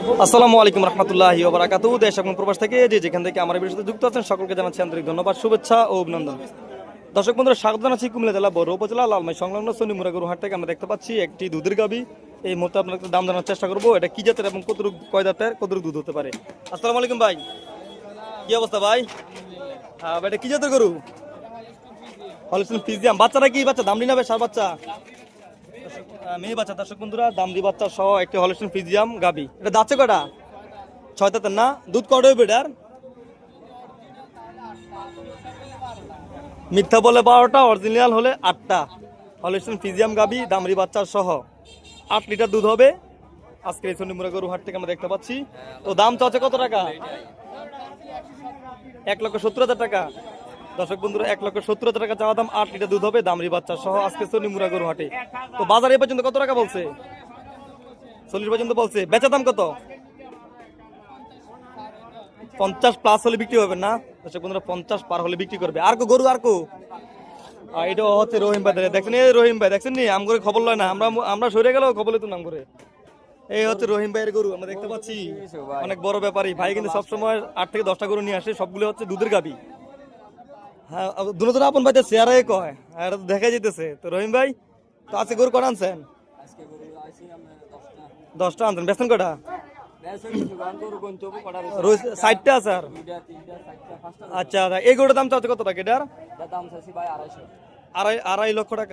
আসসালামু আলাইকুম রহমতুল্লাহি ওয়া বারাকাতুহু। দেশ এবং প্রবাস থেকে যে যেখান থেকে আমার ভিডিওতে যুক্ত আছেন সকলকে জানাচ্ছি আন্তরিক ধন্যবাদ, শুভেচ্ছা ও অভিনন্দন। দর্শক বন্ধুরা, স্বাগত জানাচ্ছি কুমিল্লা জেলা বড় উপজেলা লালমাই সংলগ্ন সোনিমুরা গরু হাট থেকে। আমরা দেখতে পাচ্ছি একটি দুধের গাবি। এই মুহূর্তে আপনাদের দাম জানার চেষ্টা করবো, এটা কি জাতের এবং কতটুকু কয় দাঁতের, কতটুকু দুধ হতে পারে। আসসালামু আলাইকুম ভাই, কি অবস্থা ভাই? হ্যাঁ, এটা কি জাতের গরু? Holstein Friesian. বাচ্চারা কি বাচ্চা? দামড়ি না সার বাচ্চা? মেয়ে বাচ্চা। দর্শক বন্ধুরা, দামড়ি বাচ্চা সহ একটি হলস্টিন ফ্রিজিয়াম গাবি। এটা দাঁতছে কটা? 6 দাঁতের না? দুধ কটা হবে এটার? মিথ্যা বলে 12টা, অরিজিনাল হলে 8টা। হলস্টিন ফ্রিজিয়াম গাবি, দামড়ি বাচ্চা সহ 8 লিটার দুধ হবে। আজকে এই সোনিমুরা গরু হাট থেকে আমরা দেখতে পাচ্ছি। তো দাম তো আছে কত টাকা? 1,70,000 টাকা। দর্শক বন্ধুরা, 1,70,000 টাকা চাওয়া দাম। 8 লিটার দুধ হবে, দামড়ি বাচ্চা সহ আজকে সোনিমুরা গরু হাটে। তো বাজারে এ পর্যন্ত কত টাকা বলছে? 40 পর্যন্ত বলছে। বেচা দাম কত? 50 প্লাস হলে বিক্রি হবে না? দর্শক বন্ধুরা, 50 পার হলে বিক্রি করবে। আর কো গরু? আর কো? এটা হচ্ছে রহিম ভাই। দেখছেন এই রহিম ভাই, দেখছেন নি আম করে খবর লয় না। আমরা সরে গেল খবর তো নাম করে। এই হচ্ছে রহিম ভাইয়ের গরু আমরা দেখতে পাচ্ছি। অনেক বড় ব্যাপারী ভাই, কিন্তু সবসময় 8 থেকে 10টা গরু নিয়ে আসে, সবগুলো হচ্ছে দুধের গাবি। হ্যাঁ, দুটো আপন ভাইতে শেয়ারে কয়, এটা তো দেখা যেতেছে। তো রহিম ভাই, তো আজকে গরু কটা আনছেন? 10টা আনছেন। বেচছেন কটা? 60টা আছে আর। আচ্ছা, এই গরুটার দাম চাচ্ছে কত টাকা এটার? 2.5 লক্ষ টাকা।